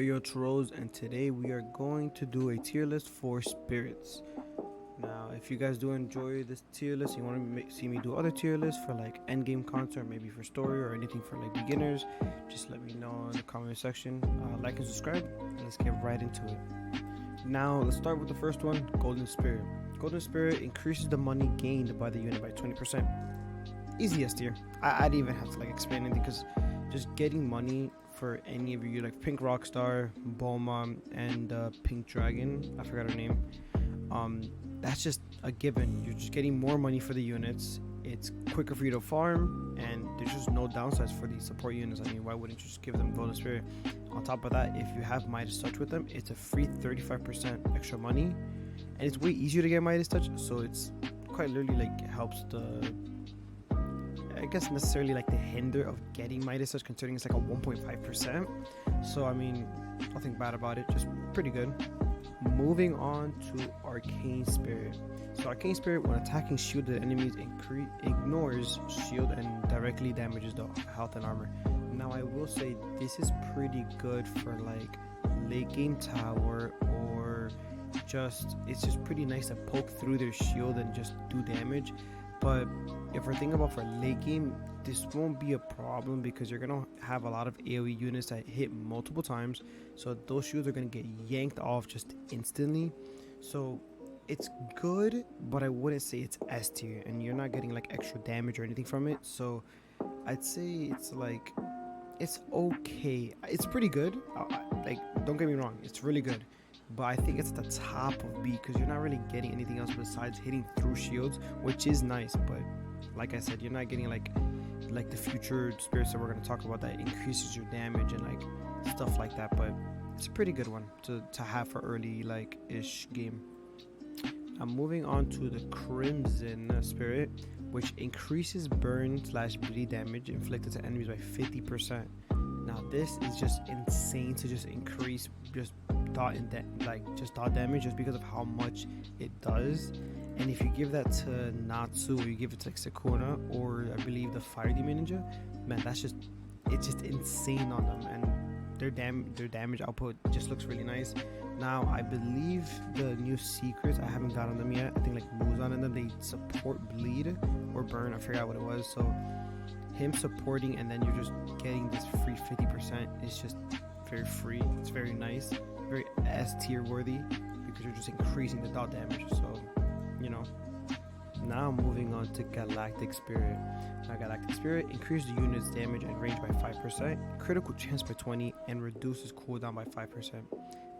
Yo Trolls, and today we are going to do a tier list for spirits. Now, if you guys do enjoy this tier list, you want to see me do other tier lists for like endgame content, maybe for story or anything for like beginners, just let me know in the comment section. Like and subscribe, and let's get right into it. Now, let's start with the first one, Golden Spirit. Golden Spirit increases the money gained by the unit by 20%. Easy S tier. I didn't even have to like explain anything because just getting money for any of you like Pink Rockstar, Boma, and Pink Dragon, I forgot her name. That's just a given. You're just getting more money for the units. It's quicker for you to farm, and there's just no downsides for these support units. I mean, why wouldn't you just give them Golden Spirit? On top of that, if you have Midas Touch with them, it's a free 35% extra money, and it's way easier to get Midas Touch. So it's quite literally like helps the, I guess necessarily like the hinder of getting Midas Touch, considering it's like a 1.5%. So I mean, nothing bad about it, just pretty good. Moving on to Arcane Spirit. So Arcane Spirit, when attacking shielded enemies, ignores shield and directly damages the health and armor. Now I will say this is pretty good for like late game tower, or just it's just pretty nice to poke through their shield and just do damage. But if we're thinking about for late game, this won't be a problem because you're gonna have a lot of AoE units that hit multiple times, so those shields are gonna get yanked off just instantly. So it's good, but I wouldn't say it's S tier, and you're not getting like extra damage or anything from it. So I'd say it's like, it's okay. It's pretty good. Like, don't get me wrong, it's really good. But I think it's at the top of B because you're not really getting anything else besides hitting through shields, which is nice. But like I said, you're not getting like the future spirits that we're going to talk about that increases your damage and like stuff like that. But it's a pretty good one to have for early like ish game. I'm moving on to the Crimson Spirit, which increases burn / bleed damage inflicted to enemies by 50%. Now this is just insane to just increase just dot damage just because of how much it does. And if you give that to Natsu, or you give it to like Sakuna, or I believe the Fire Demon Ninja, man, it's just insane on them, and their damage output just looks really nice. Now I believe the new secrets, I haven't gotten them yet. I think like Muzan and them, they support bleed or burn, I forgot what it was. So him supporting and then you're just getting this free 50% is just very free. It's very nice, very S tier worthy because you're just increasing the dot damage. So you know. Now moving on to Galactic Spirit. Now Galactic Spirit increases the unit's damage and range by 5%, critical chance by 20, and reduces cooldown by 5%.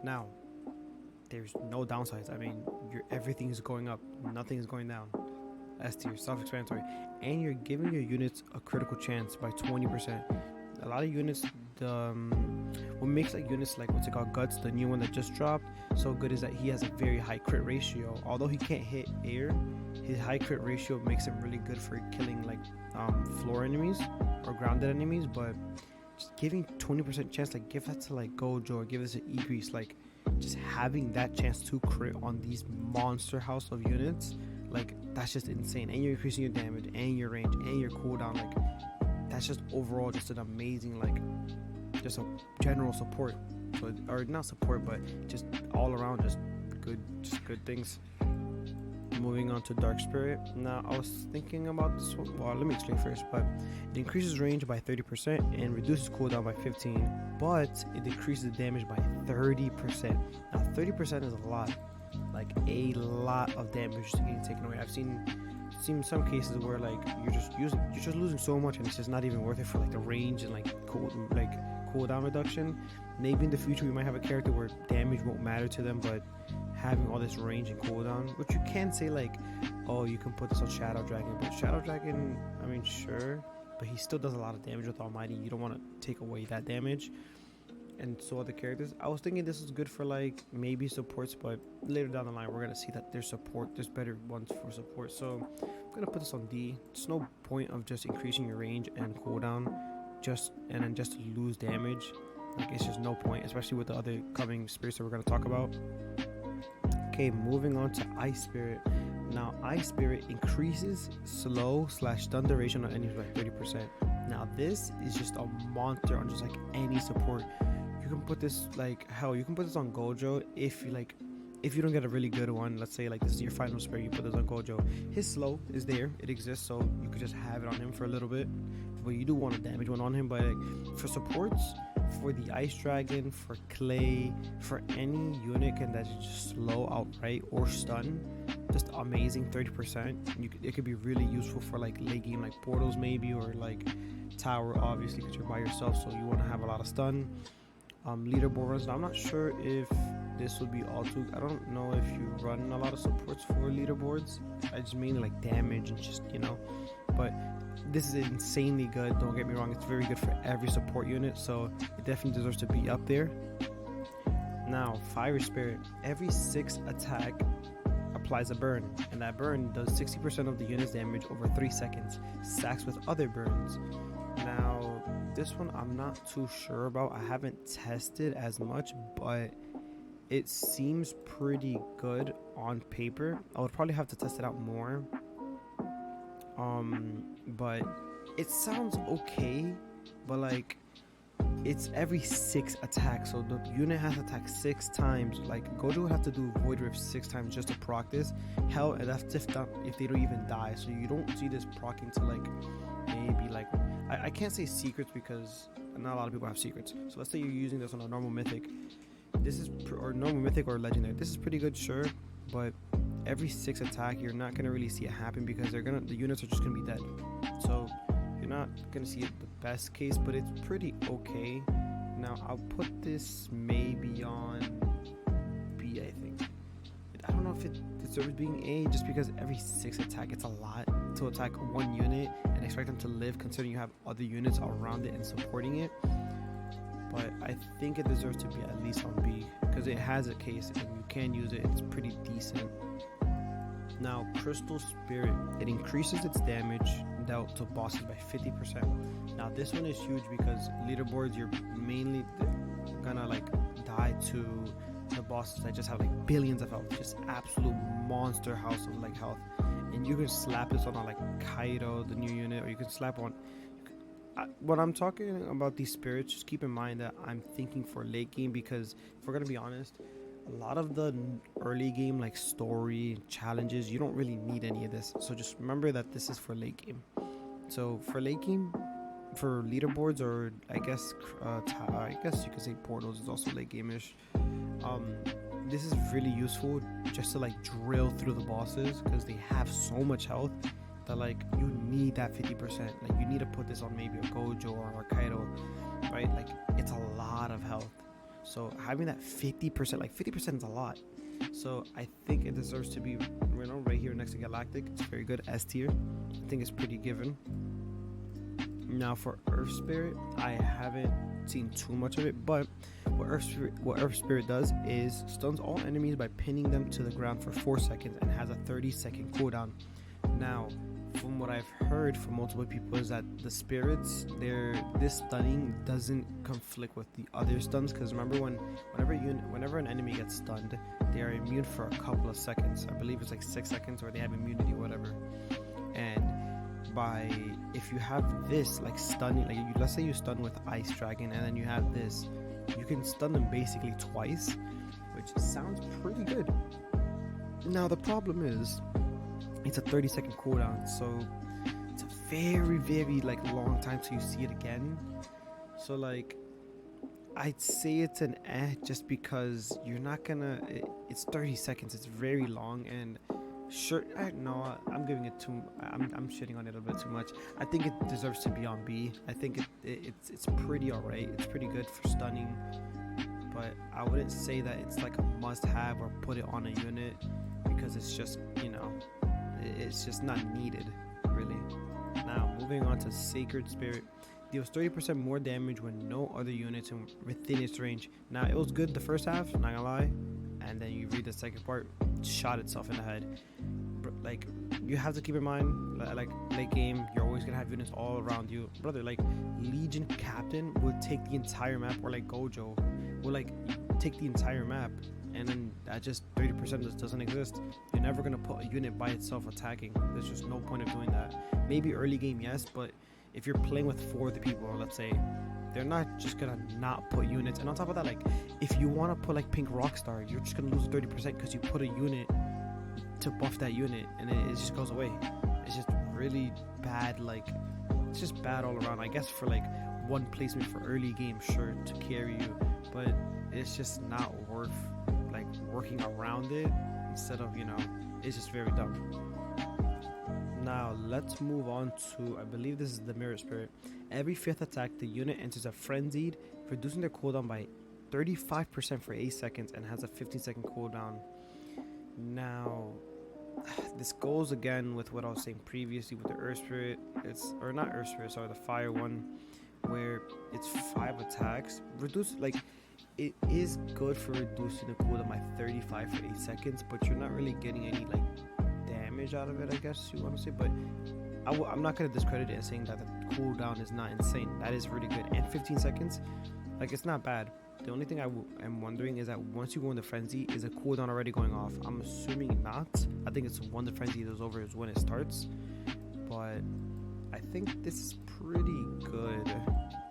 Now there's no downsides. I mean, everything is going up, nothing is going down. S tier, self-explanatory, and you're giving your units a critical chance by 20%. A lot of units, what makes like units like what's it called, Guts, the new one that just dropped, so good is that he has a very high crit ratio. Although he can't hit air, his high crit ratio makes him really good for killing like floor enemies or grounded enemies. But just giving 20% chance, like give that to like Gojo, or give this to Igris, like just having that chance to crit on these monster house of units, like that's just insane. And you're increasing your damage and your range and your cooldown, like that's just overall just an amazing, like just a general support. So, or not support, but just all around just good things. Moving on to Dark Spirit. Now I was thinking about this one. Well, let me explain first. But it increases range by 30% and reduces cooldown by 15%, but it decreases damage by 30%. Now 30% is a lot, like a lot of damage getting taken away. I've seen some cases where like you're just losing so much, and it's just not even worth it for like the range and like cooldown reduction. Maybe in the future we might have a character where damage won't matter to them, but having all this range and cooldown, which you can say like, oh, you can put this on Shadow Dragon, but Shadow Dragon, I mean, sure, but he still does a lot of damage with Almighty. You don't want to take away that damage. And so other characters, I was thinking this is good for like maybe supports, but later down the line we're gonna see that there's better ones for support. So I'm gonna put this on D. There's no point of just increasing your range and cooldown and then just to lose damage. Like it's just no point, especially with the other coming spirits that we're gonna talk about. Okay, moving on to Ice Spirit. Now Ice Spirit increases slow / stun duration on enemies by 30%. Now this is just a monster on just like any support. You can put this, like, hell, you can put this on Gojo if you like. If you don't get a really good one, let's say like this is your final spirit, you put this on Gojo. His slow is there, it exists, so you could just have it on him for a little bit. But you do want a damage one on him. But like, for supports, for the Ice Dragon, for Clay, for any unit that is just slow outright or stun, just amazing. 30%. It could be really useful for like late game, like portals maybe, or like tower, obviously, because you're by yourself, so you want to have a lot of stun. Leaderboard runs. Now, I'm not sure if this would be all too. I don't know if you run a lot of supports for leaderboards. I just mean like damage and just, you know. But this is insanely good. Don't get me wrong. It's very good for every support unit, so it definitely deserves to be up there. Now, Fire Spirit. Every 6 attack applies a burn, and that burn does 60% of the unit's damage over 3 seconds. Stacks with other burns. Now, this one I'm not too sure about. I haven't tested as much, but it seems pretty good on paper. I would probably have to test it out more. But it sounds okay, but like it's every 6 attacks, so the unit has to attack 6 times. Like Gojo would have to do Void Rift 6 times just to proc this. Hell, and that's if they don't even die. So you don't see this procking to like maybe like I can't say secrets because not a lot of people have secrets. So let's say you're using this on a normal mythic. This is or normal mythic or legendary. This is pretty good, sure, but every 6 attack you're not gonna really see it happen because the units are just gonna be dead. So you're not gonna see it the best case, but it's pretty okay. Now I'll put this maybe on B, I think. I don't know if it deserves being A, just because every 6 attack, it's a lot to attack one unit and expect them to live, considering you have other units around it and supporting it. But I think it deserves to be at least on B because it has a case and you can use it. It's pretty decent. Now, Crystal Spirit, it increases its damage dealt to bosses by 50%. Now, this one is huge because leaderboards, you're mainly gonna like die to the bosses that just have like billions of health, just absolute monster house of like health. And you can slap this on like Kaido, the new unit, or you can slap on. When I'm talking about these spirits, just keep in mind that I'm thinking for late game, because if we're gonna be honest, a lot of the early game like story challenges, you don't really need any of this. So just remember that this is for late game. So for late game, for leaderboards, or I guess you could say portals is also late game-ish. This is really useful just to like drill through the bosses because they have so much health that like you need that 50%. Like you need to put this on maybe a Gojo or a Kaido, right? Like it's a lot of health. So having that 50%, like 50% is a lot. So I think it deserves to be, you know, right here next to Galactic. It's very good, S tier. I think it's pretty given. Now for Earth Spirit, I haven't seen too much of it, but what Earth Spirit does is stuns all enemies by pinning them to the ground for 4 seconds and has a 30-second cooldown. Now, from what I've heard from multiple people is that the spirits, this stunning doesn't conflict with the other stuns, because remember whenever an enemy gets stunned, they are immune for a couple of seconds. I believe it's like 6 seconds, or they have immunity, whatever. And if you have this like stunning, like let's say you stun with Ice Dragon and then you have this, you can stun them basically twice, which sounds pretty good. Now the problem is it's a 30-second cooldown, so it's a very, very like long time till you see it again. So like I'd say it's an just because you're not gonna, it's 30 seconds, it's very long. And sure, I'm giving it too, I'm shitting on it a bit too much. I think it deserves to be on B. I think it's pretty alright. It's pretty good for stunning, but I wouldn't say that it's like a must-have or put it on a unit, because it's just, you know, it's just not needed, really. Now, moving on to Sacred Spirit. Deals 30% more damage when no other units within its range. Now, it was good the first half, not gonna lie, and then you read the second part, shot itself in the head. Like, you have to keep in mind, like late game, you're always gonna have units all around you, brother. Like Legion Captain will take the entire map, or like Gojo will like take the entire map, and then that just 30% just doesn't exist. You're never gonna put a unit by itself attacking. There's just no point of doing that. Maybe early game, yes, but if you're playing with 4 other people, or let's say they're not just gonna not put units. And on top of that, like if you want to put like pink rockstar, you're just gonna lose 30% because you put a unit to buff that unit, and it just goes away. It's just really bad. Like it's just bad all around. I guess for like one placement for early game, sure, to carry you, but it's just not worth like working around it instead of, you know, it's just very dumb. Now let's move on to, I believe this is the Mirror Spirit. Every 5th attack, the unit enters a frenzied, reducing their cooldown by 35% for 8 seconds and has a 15-second cooldown. Now this goes again with what I was saying previously with the Earth Spirit. It's, or not Earth Spirit, sorry, the Fire one, where it's 5 attacks. Reduce, like, it is good for reducing the cooldown by 35 for 8 seconds, but you're not really getting any like damage out of it, I guess you want to say. But I'm not going to discredit it and saying that the cooldown is not insane. That is really good. And 15 seconds, like, it's not bad. The only thing I am wondering is that once you go into frenzy, is a cooldown already going off? I'm assuming not. I think it's when the frenzy is over is when it starts. But I think this is pretty good.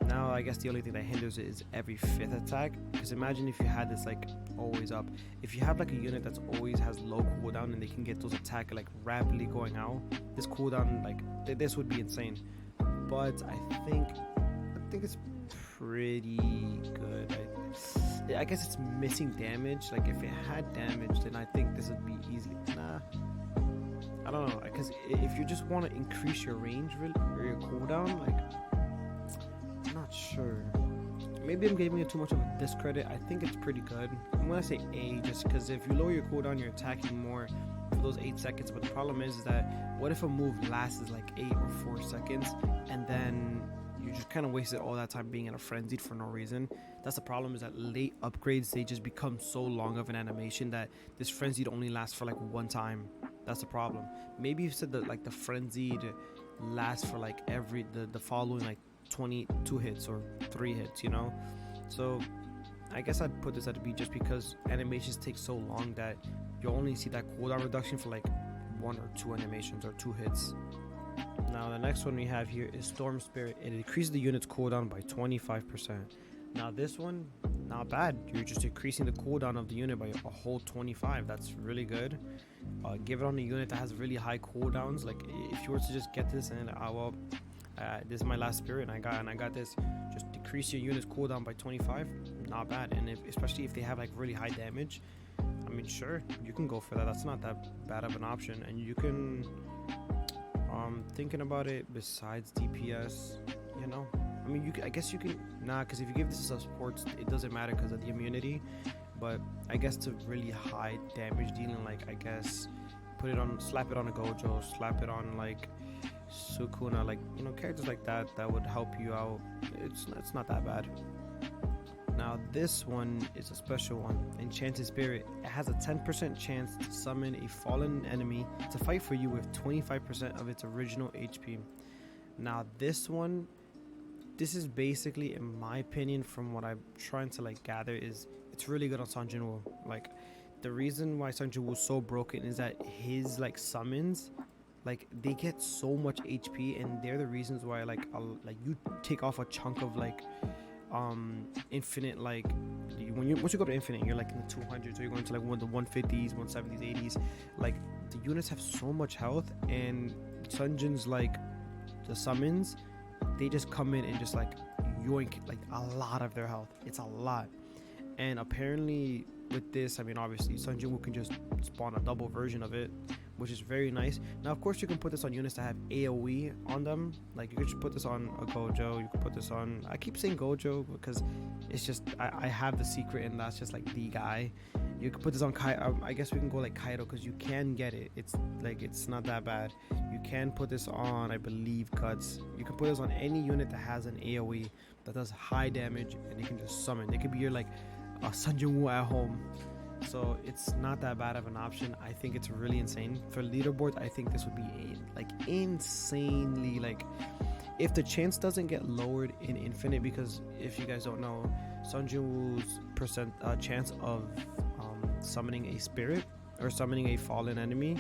Now I guess the only thing that hinders it is every 5th attack, because imagine if you had this like always up. If you have like a unit that's always has low cooldown and they can get those attack like rapidly going out, this cooldown, like this would be insane. But I think it's pretty good. I guess it's missing damage. Like if it had damage, then I think this would be easy. Nah, I don't know, because if you just want to increase your range or your cooldown, like, I'm not sure. Maybe I'm giving it too much of a discredit. I think it's pretty good. I'm gonna say A, just because if you lower your cooldown, you're attacking more for those 8 seconds. But the problem is that what if a move lasts like 8 or 4 seconds, and then you just kind of wasted all that time being in a frenzied for no reason? That's the problem, is that late upgrades, they just become so long of an animation that this frenzied only lasts for like one time. That's the problem. Maybe you said that like the frenzied lasts for like the following like 22 hits or 3 hits, you know. So I guess I'd put this at B, just because animations take so long that you only see that cooldown reduction for like 1 or 2 animations or 2 hits. Now the next one we have here is Storm Spirit. It increases the unit's cooldown by 25%. Now this one, not bad. You're just increasing the cooldown of the unit by a whole 25. That's really good. Give it on a unit that has really high cooldowns. Like if you were to just get this and this is my last spirit and I got this, just decrease your unit's cooldown by 25. Not bad. And especially if they have like really high damage, I mean, sure, you can go for that. That's not that bad of an option. And you can, thinking about it, besides DPS, you know, I mean, I guess you can, because if you give this as supports, it doesn't matter because of the immunity. But I guess to really high damage dealing, like, I guess slap it on a Gojo, slap it on like Sukuna, like, you know, characters like that would help you out. It's not that bad. Now this one is a special one. Enchanted Spirit. It has a 10% chance to summon a fallen enemy to fight for you with 25% of its original HP. Now this one, this is basically, in my opinion, from what I'm trying to like gather, is it's really good on Sun Jinwoo. Like, the reason why Sun Jinwoo is so broken is that his like summons, like, they get so much HP, and they're the reasons why like you take off a chunk of like infinite, like once you go to infinite, you're like in the 200s, so you're going to like the 150s, 170s, 80s. Like, the units have so much health, and Sun Jin's like the summons, they just come in and just like yoink like a lot of their health. It's a lot. And apparently with this, I mean, obviously Sun Jinwoo can just spawn a double version of it, which is very nice. Now of course you can put this on units that have AoE on them. Like, you could just put this on a Gojo, you could put this on, I keep saying Gojo because it's just I have the secret, and that's just like the guy. You could put this on Kaido. I guess we can go like Kaido because you can get it. It's like, it's not that bad. You can put this on, I believe, Guts. You can put this on any unit that has an AoE that does high damage, and you can just summon. It could be your like a Sun Jinwoo at home. So it's not that bad of an option. I think it's really insane for leaderboards. I think this would be like insanely, like, if the chance doesn't get lowered in infinite, because if you guys don't know, Sun Jinwoo's chance of summoning a spirit or summoning a fallen enemy,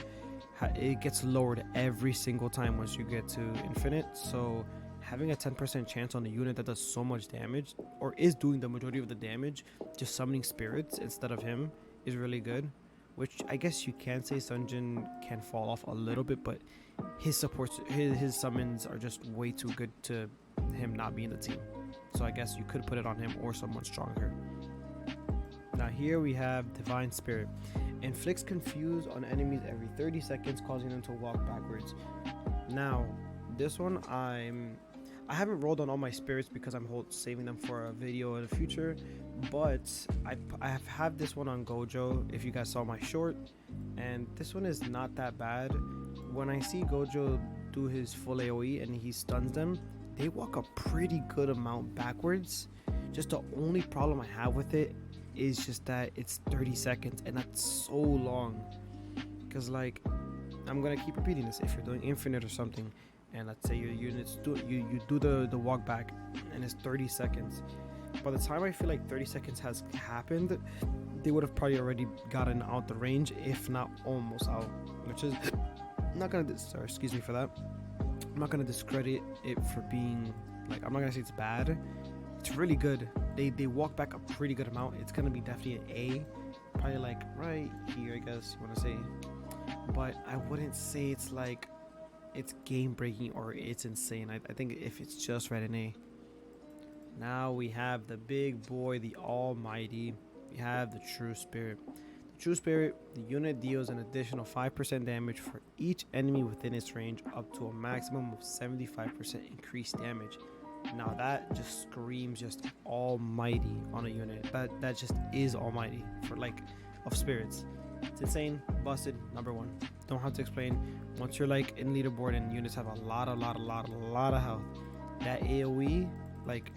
it gets lowered every single time once you get to infinite. So having a 10% chance on a unit that does so much damage, or is doing the majority of the damage, just summoning spirits instead of him, is really good. Which I guess you can say Sunjin can fall off a little bit, but his supports, his summons are just way too good to him not be in the team. So I guess you could put it on him or someone stronger. Now here we have Divine Spirit. Inflicts confuse on enemies every 30 seconds, causing them to walk backwards. Now, this one I haven't rolled on all my spirits because I'm saving them for a video in the future, but I have this one on Gojo, if you guys saw my short, and this one is not that bad. When I see Gojo do his full AoE and he stuns them, they walk a pretty good amount backwards. Just the only problem I have with it is just that it's 30 seconds, and that's so long. Because like, I'm gonna keep repeating this. If you're doing infinite or something, and let's say your units you do the walk back, and it's 30 seconds. By the time I feel like 30 seconds has happened, they would have probably already gotten out the range, if not almost out. Which is not gonna excuse me for that. I'm not gonna discredit it for being like, I'm not gonna say it's bad. It's really good. They walk back a pretty good amount. It's gonna be definitely an A, probably like right here, I guess you want to say. But I wouldn't say it's like it's game breaking or it's insane. I think if it's just right, an A. Now we have the big boy, the almighty. We have the True Spirit. The True Spirit, the unit deals an additional 5% damage for each enemy within its range, up to a maximum of 75% increased damage. Now that just screams just almighty on a unit. That just is almighty for like of spirits. It's insane, busted, number one. Don't have to explain. Once you're like in leaderboard and units have a lot of health, that AoE, like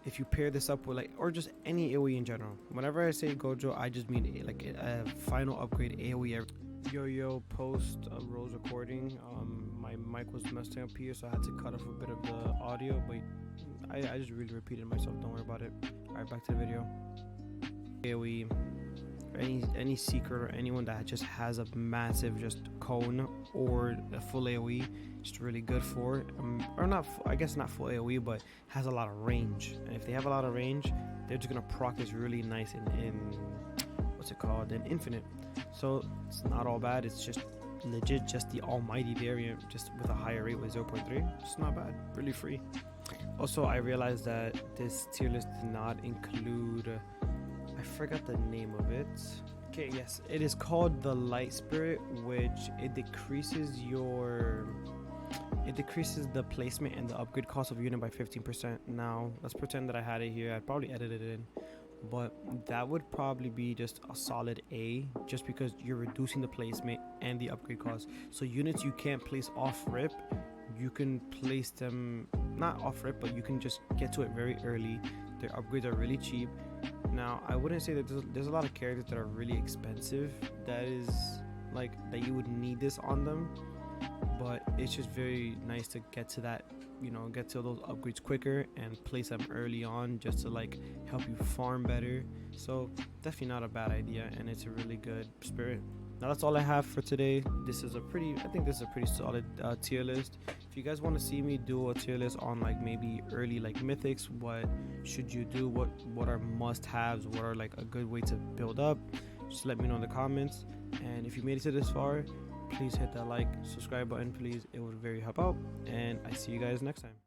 if you pair this up with like, or just any AoE in general. Whenever I say Gojo, I just mean like a final upgrade AoE. Yo, post Rose recording. My mic was messing up here, so I had to cut off a bit of the audio, but I just really repeated myself. Don't worry about it. All right, back to the video. AoE. Any secret or anyone that just has a massive just cone or a full AoE, just really good for or not, I guess not full AoE, but has a lot of range. And if they have a lot of range, they're just gonna proc this really nice in what's it called, in infinite. So it's not all bad. It's just legit just the almighty variant, just with a higher rate with 0.3. It's not bad, really free. Also, I realized that this tier list did not include I forgot the name of it. Okay, yes, it is called the Light Spirit, which it decreases the placement and the upgrade cost of unit by 15%. Now let's pretend that I had it here. I'd probably edit it in, but that would probably be just a solid A, just because you're reducing the placement and the upgrade cost. So units you can't place off rip, you can place them not off rip, but you can just get to it very early. Their upgrades are really cheap. Now I wouldn't say that there's a lot of characters that are really expensive that is like that you would need this on them, but it's just very nice to get to that, you know, get to those upgrades quicker and place them early on, just to like help you farm better. So definitely not a bad idea, and it's a really good spirit. Now that's all I have for today. I think this is a pretty solid tier list. If you guys want to see me do a tier list on like maybe early like mythics, what should you do, what are must-haves, what are like a good way to build up, just let me know in the comments. And if you made it to this far, please hit that like, subscribe button, please. It would very help out, and I see you guys next time.